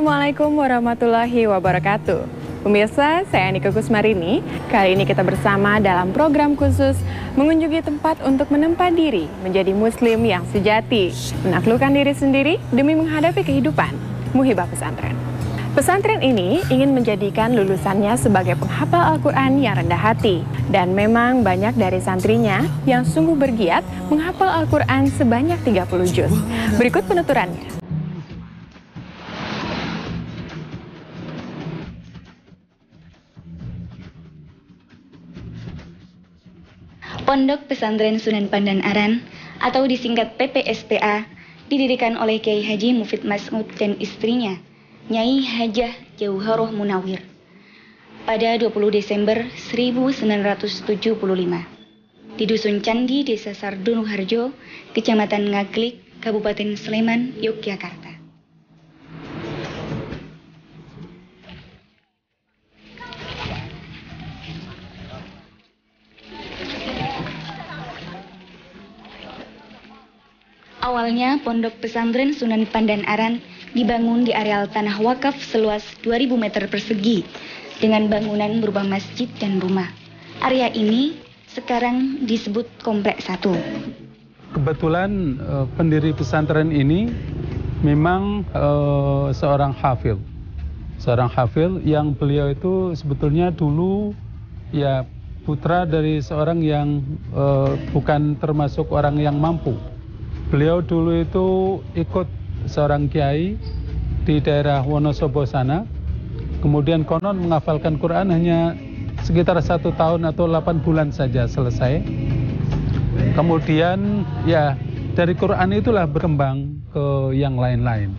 Assalamualaikum warahmatullahi wabarakatuh. Pemirsa, saya Nika Kusmarini. Kali ini kita bersama dalam program khusus mengunjungi tempat untuk menempa diri menjadi muslim yang sejati, menaklukkan diri sendiri demi menghadapi kehidupan. Muhibah Pesantren. Pesantren ini ingin menjadikan lulusannya sebagai penghafal Al-Quran yang rendah hati. Dan memang banyak dari santrinya yang sungguh bergiat menghafal Al-Quran sebanyak 30 juz. Berikut penuturannya. Pondok Pesantren Sunan Pandan Aran atau disingkat PPSPA didirikan oleh Kiai Haji Mufid Mas'ud dan istrinya, Nyai Hajah Jauharoh Munawir, pada 20 Desember 1975 di Dusun Candi, Desa Sardono Harjo, Kecamatan Ngaglik, Kabupaten Sleman, Yogyakarta. Awalnya, Pondok Pesantren Sunan Pandan Aran dibangun di areal tanah wakaf seluas 2000 meter persegi dengan bangunan berupa masjid dan rumah. Area ini sekarang disebut Komplek 1. Kebetulan pendiri pesantren ini memang seorang hafil. Seorang hafil yang beliau itu sebetulnya dulu ya putra dari seorang yang bukan termasuk orang yang mampu. Beliau dulu itu ikut seorang kiai di daerah Wonosobo sana. Kemudian konon menghafalkan Quran hanya sekitar 1 tahun atau 8 bulan saja selesai. Kemudian ya dari Quran itulah berkembang ke yang lain-lain.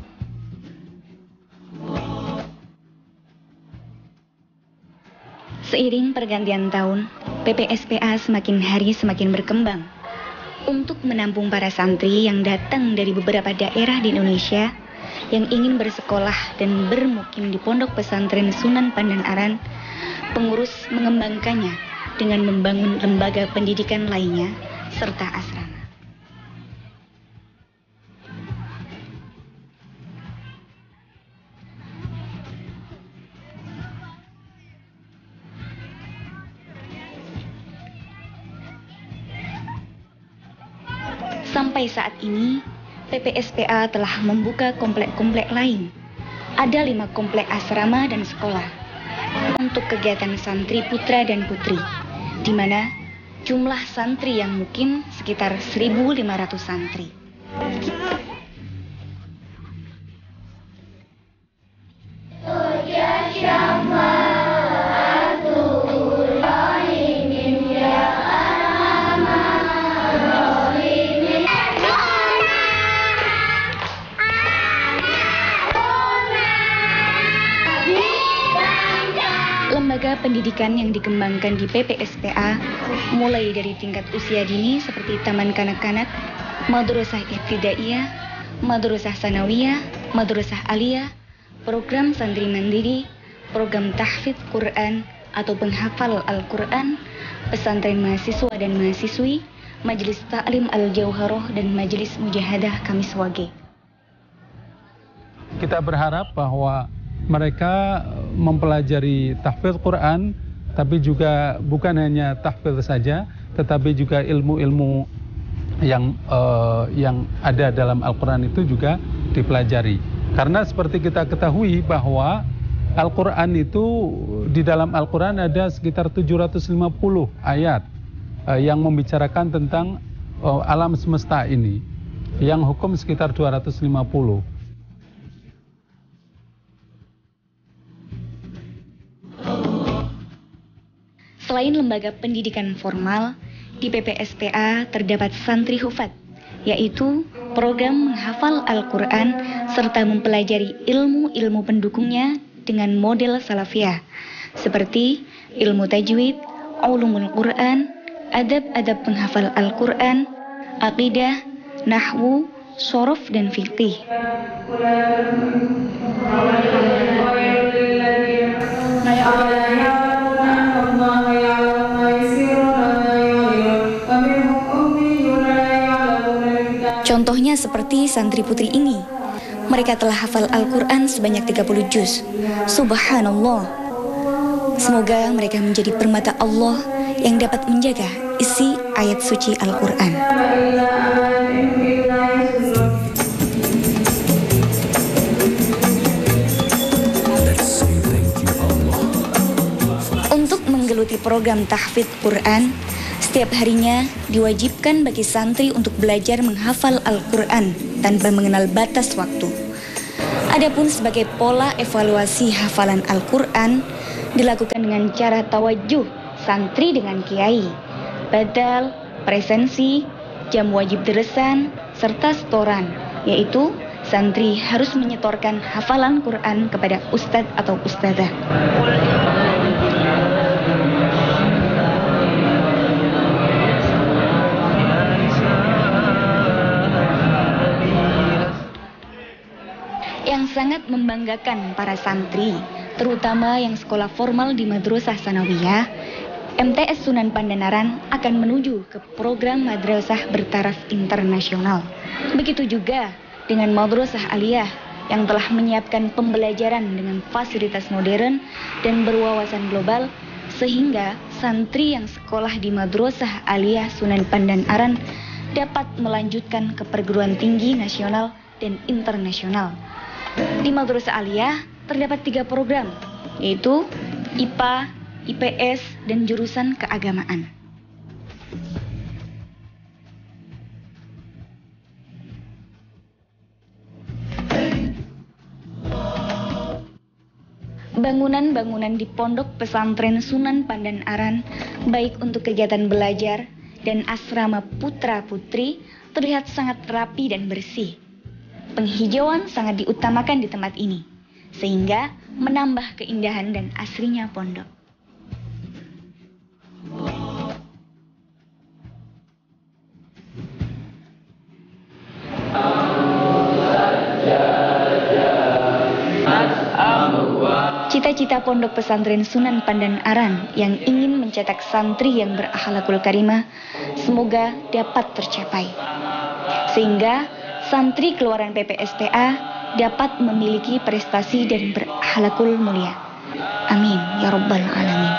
Seiring pergantian tahun, PPSPA semakin hari semakin berkembang. Untuk menampung para santri yang datang dari beberapa daerah di Indonesia yang ingin bersekolah dan bermukim di Pondok Pesantren Sunan Pandan Aran, pengurus mengembangkannya dengan membangun lembaga pendidikan lainnya serta asrama. Sampai saat ini, PPSPA telah membuka komplek-komplek lain. Ada 5 komplek asrama dan sekolah untuk kegiatan santri putra dan putri, di mana jumlah santri yang mukim sekitar 1.500 santri. Lembaga pendidikan yang dikembangkan di PPSPA mulai dari tingkat usia dini seperti taman kanak-kanak, madrasah ibtidaiyah, madrasah sanawiyah, madrasah aliyah, program santri mandiri, program tahfidz Quran atau penghafal Al-Quran, pesantren mahasiswa dan mahasiswi, majelis ta'lim Al-Jauharoh dan majelis mujahadah Kamis Wage. Kita berharap bahwa mereka mempelajari tahfidz Quran, tapi juga bukan hanya tahfidz saja, tetapi juga ilmu-ilmu yang ada dalam Al-Quran itu juga dipelajari. Karena seperti kita ketahui bahwa Al-Quran itu, di dalam Al-Quran ada sekitar 750 ayat yang membicarakan tentang alam semesta ini, yang hukum sekitar 250. Selain lembaga pendidikan formal, di PPSPA terdapat santri hufat, yaitu program menghafal Al-Quran serta mempelajari ilmu-ilmu pendukungnya dengan model salafiyah, seperti ilmu tajwid, ulumul Quran, adab-adab penghafal Al-Quran, aqidah, nahwu, shorof, dan fiqih. Contohnya seperti santri putri ini, mereka telah hafal Al-Quran sebanyak 30 juz. Subhanallah. Semoga mereka menjadi permata Allah yang dapat menjaga isi ayat suci Al-Quran. Untuk menggeluti program tahfidz Quran, setiap harinya diwajibkan bagi santri untuk belajar menghafal Al-Quran tanpa mengenal batas waktu. Adapun sebagai pola evaluasi hafalan Al-Quran dilakukan dengan cara tawajuh santri dengan kiai, badal, presensi, jam wajib deresan, serta setoran, yaitu santri harus menyetorkan hafalan Quran kepada ustadz atau ustadzah. Yang sangat membanggakan para santri, terutama yang sekolah formal di Madrasah Sanawiyah, MTS Sunan Pandanaran akan menuju ke program madrasah bertaraf internasional. Begitu juga dengan Madrasah Aliyah yang telah menyiapkan pembelajaran dengan fasilitas modern dan berwawasan global, sehingga santri yang sekolah di Madrasah Aliyah Sunan Pandanaran dapat melanjutkan ke perguruan tinggi nasional dan internasional. Di Madrasah Aliyah terdapat 3 program, yaitu IPA, IPS, dan jurusan keagamaan. Bangunan-bangunan di Pondok Pesantren Sunan Pandanaran, baik untuk kegiatan belajar dan asrama putra-putri, terlihat sangat rapi dan bersih. Penghijauan sangat diutamakan di tempat ini, sehingga menambah keindahan dan asrinya pondok. Cita-cita Pondok Pesantren Sunan Pandanaran yang ingin mencetak santri yang berakhlakul karimah semoga dapat tercapai, sehingga santri keluaran PPSPA dapat memiliki prestasi dan berakhlakul mulia. Amin ya rabbal alamin.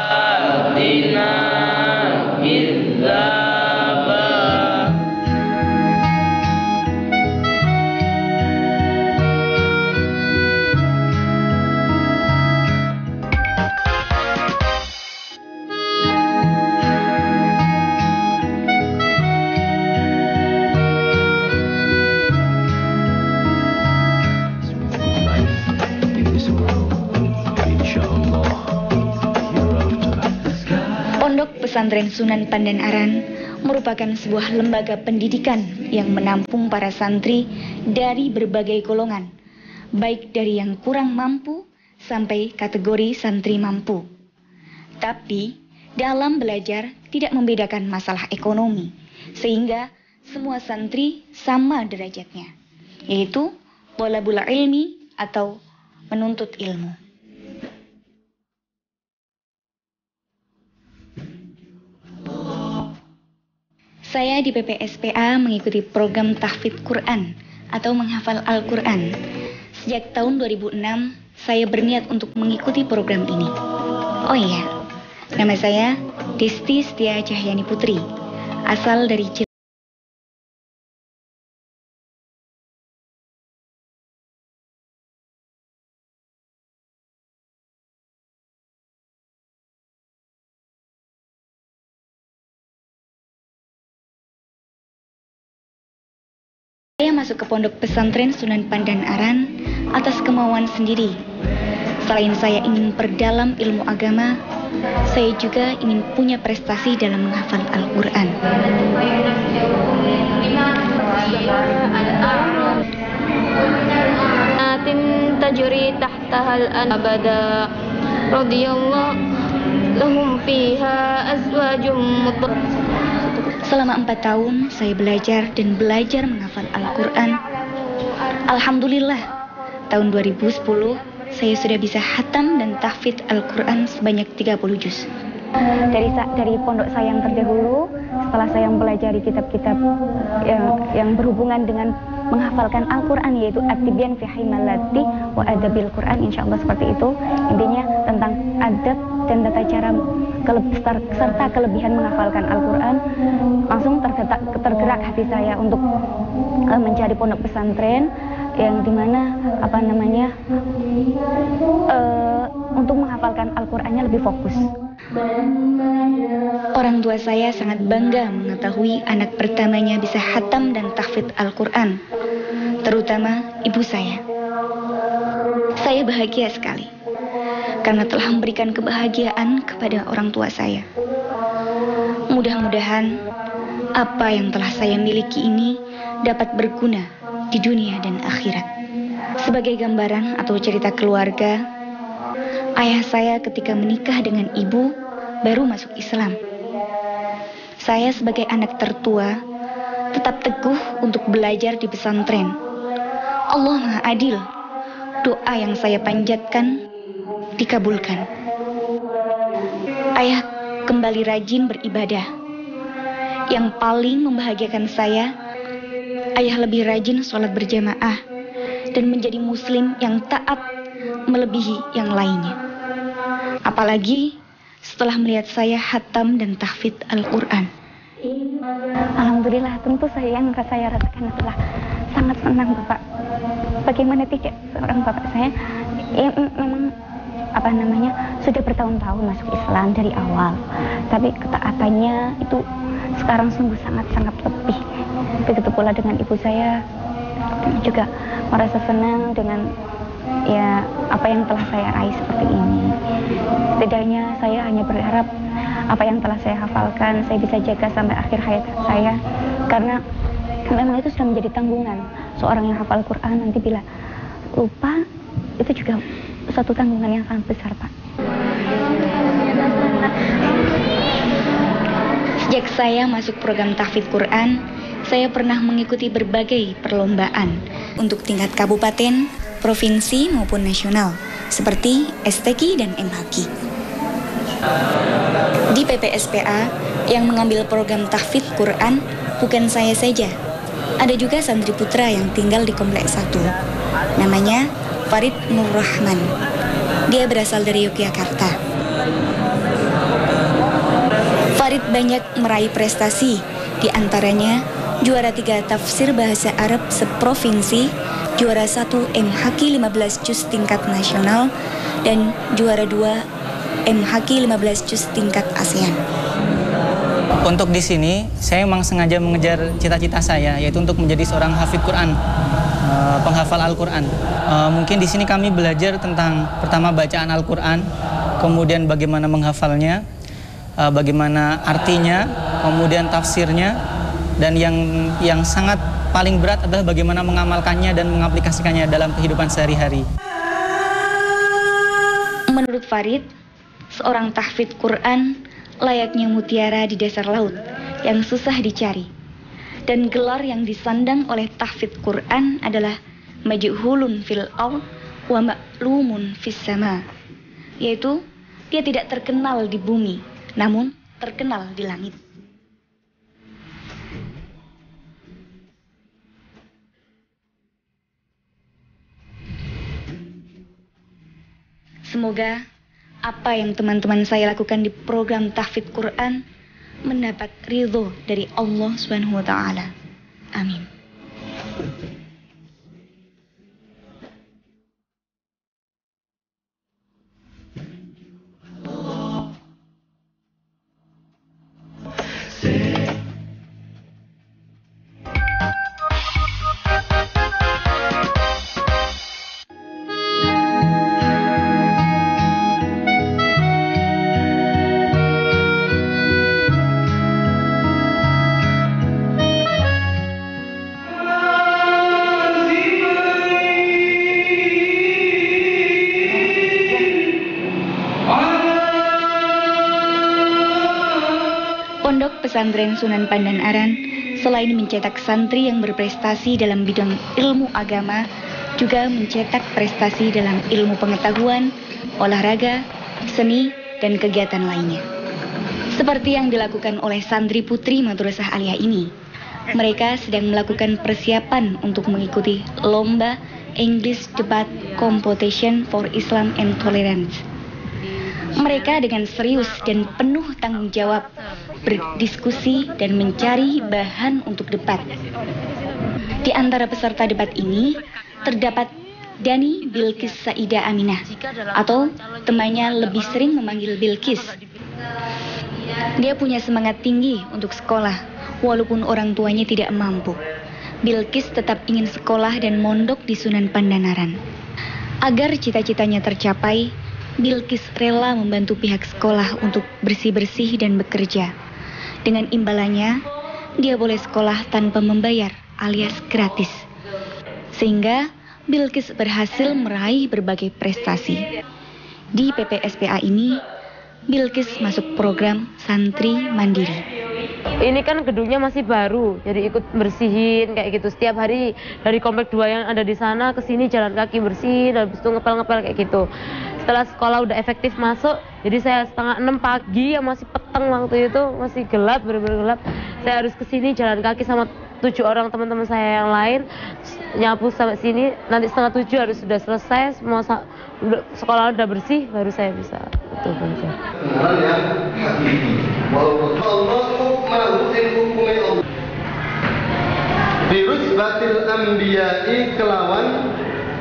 Pondok Pesantren Sunan Pandanaran merupakan sebuah lembaga pendidikan yang menampung para santri dari berbagai golongan, baik dari yang kurang mampu sampai kategori santri mampu. Tapi dalam belajar tidak membedakan masalah ekonomi, sehingga semua santri sama derajatnya, yaitu thalabul ilmi atau menuntut ilmu. Saya di PPSPA mengikuti program tahfidz Quran atau menghafal Al-Quran. Sejak tahun 2006, saya berniat untuk mengikuti program ini. Oh iya, nama saya Desti Setia Cahyani Putri, asal dari Cirebon. Saya masuk ke Pondok Pesantren Sunan Pandanaran atas kemauan sendiri. Selain saya ingin perdalam ilmu agama, saya juga ingin punya prestasi dalam menghafal Al-Quran. Tajri tahtahal abada radhiyallahu lahum fiha azwajum mutahharah. Selama 4 tahun saya belajar dan belajar menghafal Al-Quran. Alhamdulillah, tahun 2010 saya sudah bisa khatam dan tahfidz Al-Quran sebanyak 30 juz. Dari pondok saya yang terdahulu, setelah saya mempelajari kitab-kitab yang berhubungan dengan menghafalkan Al-Quran, yaitu At-Tibyan fi Himalati wa Adabil Quran, insya Allah seperti itu. Intinya tentang adab dan tata cara serta kelebihan menghafalkan Al-Quran. Langsung tergerak hati saya untuk mencari pondok pesantren yang dimana untuk menghafalkan Al-Qurannya lebih fokus. Orang tua saya sangat bangga mengetahui anak pertamanya bisa khatam dan tahfidz Al-Quran, terutama ibu saya. Saya bahagia sekali karena telah memberikan kebahagiaan kepada orang tua saya. Mudah-mudahan apa yang telah saya miliki ini dapat berguna di dunia dan akhirat. Sebagai gambaran atau cerita keluarga, ayah saya ketika menikah dengan ibu baru masuk Islam. Saya sebagai anak tertua tetap teguh untuk belajar di pesantren. Allah Maha Adil. Doa yang saya panjatkan dikabulkan. Ayah kembali rajin beribadah. Yang paling membahagiakan saya, ayah lebih rajin sholat berjamaah dan menjadi muslim yang taat melebihi yang lainnya. Apalagi setelah melihat saya khatam dan tahfidz Al-Quran. Alhamdulillah, tentu yang saya rasakan adalah sangat senang, Bapak. Bagaimana tidak, seorang bapak saya memang sudah bertahun-tahun masuk Islam dari awal, tapi ketaatannya itu sekarang sungguh sangat-sangat lebih. Begitu pula dengan ibu saya, juga merasa senang dengan apa yang telah saya raih seperti ini. Setidaknya saya hanya berharap apa yang telah saya hafalkan saya bisa jaga sampai akhir hayat saya, karena memang itu sudah menjadi tanggungan seorang yang hafal Quran. Nanti bila lupa, itu juga suatu tanggungan yang sangat besar, Pak. Sejak saya masuk program tahfidz Quran, saya pernah mengikuti berbagai perlombaan untuk tingkat kabupaten, provinsi maupun nasional, seperti STQ dan MHQ. Di PPSPA yang mengambil program tahfidz Quran bukan saya saja. Ada juga santri putra yang tinggal di Kompleks 1. Namanya Farid Nur Rahman. Dia berasal dari Yogyakarta. Farid banyak meraih prestasi, di antaranya juara 3 tafsir bahasa Arab seprovinsi, juara 1 MHQ 15 juz tingkat nasional, dan juara 2 MHQ 15 juz tingkat ASEAN. Untuk di sini, saya memang sengaja mengejar cita-cita saya, yaitu untuk menjadi seorang hafidz Quran, penghafal Al-Quran. Mungkin di sini kami belajar tentang pertama bacaan Al-Quran, kemudian bagaimana menghafalnya, bagaimana artinya, kemudian tafsirnya, dan yang sangat paling berat adalah bagaimana mengamalkannya dan mengaplikasikannya dalam kehidupan sehari-hari. Menurut Farid, seorang tahfidz Quran layaknya mutiara di dasar laut yang susah dicari. Dan gelar yang disandang oleh tahfidz Quran adalah majhulun fil ard wa ma'lumun fis sama, yaitu dia tidak terkenal di bumi, namun terkenal di langit. Semoga apa yang teman-teman saya lakukan di program tahfidz Quran mendapat ridho dari Allah Subhanahu wa Ta'ala. Amin. Pondok Pesantren Sunan Pandan Aran selain mencetak santri yang berprestasi dalam bidang ilmu agama, juga mencetak prestasi dalam ilmu pengetahuan, olahraga, seni, dan kegiatan lainnya. Seperti yang dilakukan oleh santri putri Madrasah Aliyah ini. Mereka sedang melakukan persiapan untuk mengikuti lomba English Debate Competition for Islam and Tolerance. Mereka dengan serius dan penuh tanggung jawab berdiskusi dan mencari bahan untuk debat. Di antara peserta debat ini terdapat Dani Bilkis Saida Aminah, atau temannya lebih sering memanggil Bilkis. Dia punya semangat tinggi untuk sekolah, walaupun orang tuanya tidak mampu. Bilkis tetap ingin sekolah dan mondok di Sunan Pandanaran. Agar cita-citanya tercapai, Bilkis rela membantu pihak sekolah untuk bersih-bersih dan bekerja. Dengan imbalannya, dia boleh sekolah tanpa membayar alias gratis. Sehingga Bilkis berhasil meraih berbagai prestasi. Di PPSPA ini, Bilkis masuk program Santri Mandiri. Ini kan gedungnya masih baru, jadi ikut bersihin kayak gitu. Setiap hari dari komplek 2 yang ada di sana ke sini jalan kaki bersihin, habis itu ngepel-ngepel kayak gitu. Setelah sekolah udah efektif masuk, jadi saya 5:30 pagi yang masih peteng waktu itu, masih gelap, bener-bener gelap. Saya harus ke sini jalan kaki sama 7 orang teman-teman saya yang lain, nyapu sampai sini. Nanti 6:30 harus sudah selesai, semua sekolah udah bersih, baru saya bisa itu belajar. Virus batil anbiya'i kelawan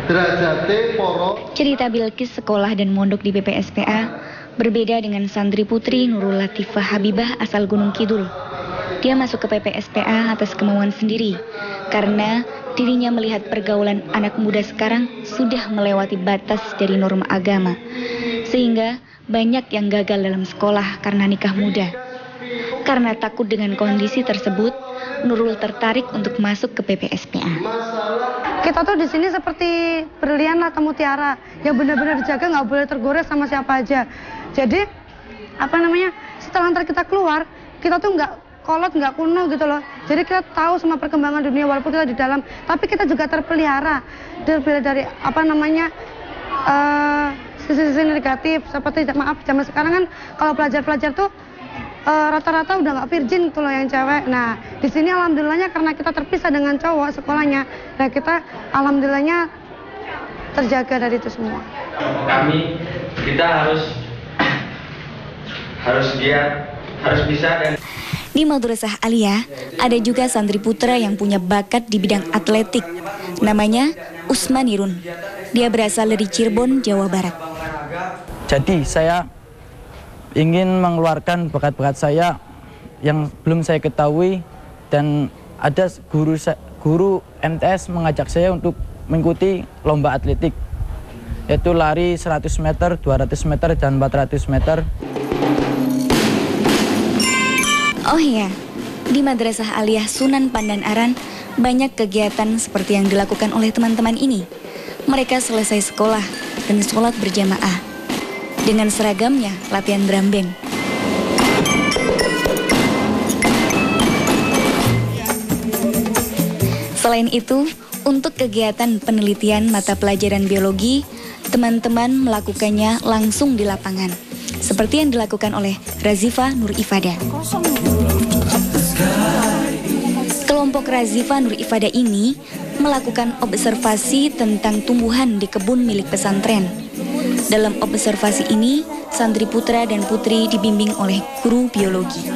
derajate poro. Cerita Bilkis sekolah dan mondok di PPSPA berbeda dengan santri putri Nurul Latifah Habibah asal Gunung Kidul. Dia masuk ke PPSPA atas kemauan sendiri karena dirinya melihat pergaulan anak muda sekarang sudah melewati batas dari norma agama, sehingga banyak yang gagal dalam sekolah karena nikah muda. Karena takut dengan kondisi tersebut, Nurul tertarik untuk masuk ke PPSPA. Kita tuh di sini seperti berlian atau mutiara yang benar-benar dijaga, nggak boleh tergores sama siapa aja. Jadi setelah ntar kita keluar, kita tuh nggak kolot, nggak kuno gitu loh. Jadi kita tahu semua perkembangan dunia walaupun kita di dalam, tapi kita juga terpelihara dari sisi-sisi negatif. Seperti zaman sekarang kan kalau pelajar-pelajar tuh rata-rata udah nggak virgin tuh loh yang cewek. Nah di sini alhamdulillahnya karena kita terpisah dengan cowok sekolahnya, nah kita alhamdulillahnya terjaga dari itu semua. Kita harus giat, harus bisa dan Di Madrasah Aliyah ada juga santri putra yang punya bakat di bidang atletik. Namanya Usman Irun. Dia berasal dari Cirebon, Jawa Barat. Jadi saya ingin mengeluarkan bakat-bakat saya yang belum saya ketahui, dan ada guru MTS mengajak saya untuk mengikuti lomba atletik, yaitu lari 100 meter, 200 meter, dan 400 meter. Oh iya, di Madrasah Aliyah Sunan Pandanaran banyak kegiatan seperti yang dilakukan oleh teman-teman ini. Mereka selesai sekolah dan sholat berjamaah. Dengan seragamnya latihan drum band. Selain itu, untuk kegiatan penelitian mata pelajaran biologi, teman-teman melakukannya langsung di lapangan, seperti yang dilakukan oleh Razifa Nur Ifada. Kelompok Razifa Nur Ifada ini melakukan observasi tentang tumbuhan di kebun milik pesantren. Dalam observasi ini, santri putra dan putri dibimbing oleh guru biologi.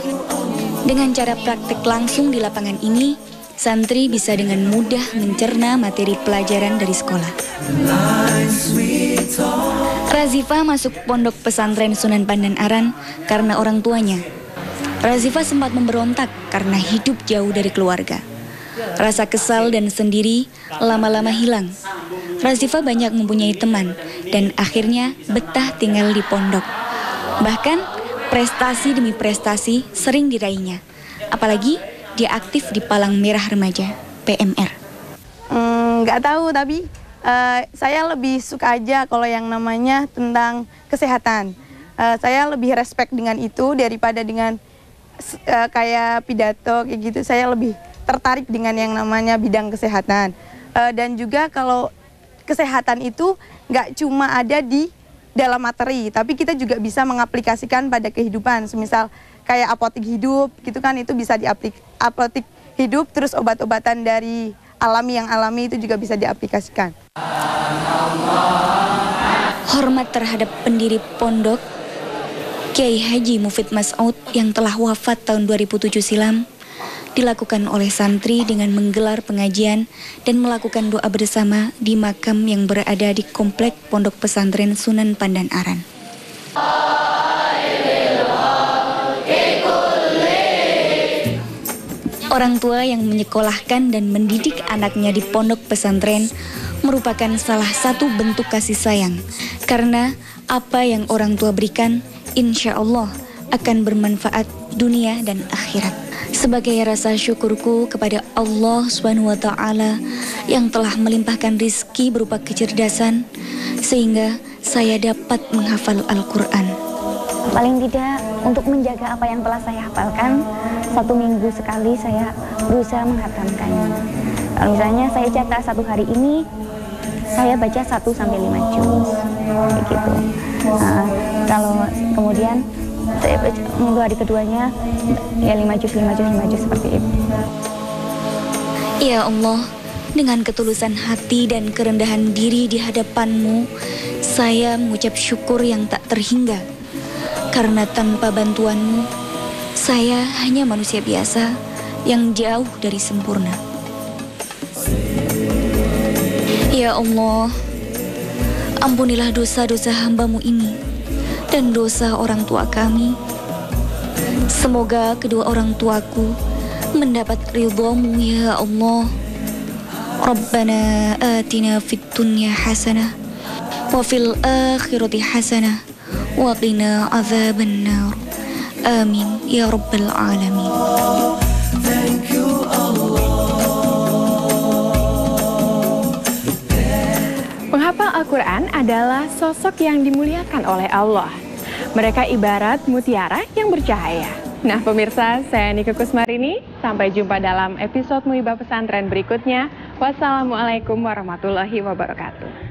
Dengan cara praktek langsung di lapangan ini, santri bisa dengan mudah mencerna materi pelajaran dari sekolah. Razifa masuk pondok pesantren Sunan Pandanaran karena orang tuanya. Razifa sempat memberontak karena hidup jauh dari keluarga. Rasa kesal dan sendiri lama-lama hilang. Razifa banyak mempunyai teman dan akhirnya betah tinggal di pondok. Bahkan prestasi demi prestasi sering diraihnya. Apalagi dia aktif di Palang Merah Remaja, PMR. Nggak tahu, tapi saya lebih suka aja kalau yang namanya tentang kesehatan. Saya lebih respect dengan itu daripada dengan kayak pidato kayak gitu. Saya lebih tertarik dengan yang namanya bidang kesehatan. Dan juga kalau kesehatan itu nggak cuma ada di dalam materi, tapi kita juga bisa mengaplikasikan pada kehidupan. Semisal kayak apotek hidup gitu kan, itu bisa apotek hidup, terus obat-obatan dari alami yang alami itu juga bisa diaplikasikan. Hormat terhadap pendiri pondok Kiai Haji Mufid Mas'ud yang telah wafat tahun 2007 silam dilakukan oleh santri dengan menggelar pengajian dan melakukan doa bersama di makam yang berada di komplek Pondok Pesantren Sunan Pandan Aran. Orang tua yang menyekolahkan dan mendidik anaknya di pondok pesantren merupakan salah satu bentuk kasih sayang, karena apa yang orang tua berikan insya Allah akan bermanfaat dunia dan akhirat. Sebagai rasa syukurku kepada Allah SWT yang telah melimpahkan rizki berupa kecerdasan sehingga saya dapat menghafal Al-Quran. Paling tidak untuk menjaga apa yang telah saya hafalkan, 1 minggu sekali saya berusaha menghatamkannya. Kalau misalnya saya catat 1 hari ini, saya baca 1 sampai 5 juz, begitu. Kalau kemudian saya baca minggu hari keduanya, ya 5 juz seperti itu. Ya Allah, dengan ketulusan hati dan kerendahan diri di hadapan-Mu, saya mengucap syukur yang tak terhingga. Karena tanpa bantuan-Mu, saya hanya manusia biasa yang jauh dari sempurna. Ya Allah, ampunilah dosa-dosa hamba-Mu ini dan dosa orang tua kami. Semoga kedua orang tuaku mendapat ridha-Mu ya Allah. Rabbana atina fid dunya hasanah wa fil akhirati hasanah wa qina adzabannar. Amin ya rabbal alamin. Penghafal Al-Quran adalah sosok yang dimuliakan oleh Allah. Mereka ibarat mutiara yang bercahaya. Nah pemirsa, saya Nike Kusmarini. Sampai jumpa dalam episode Muhibah Pesantren berikutnya. Wassalamualaikum warahmatullahi wabarakatuh.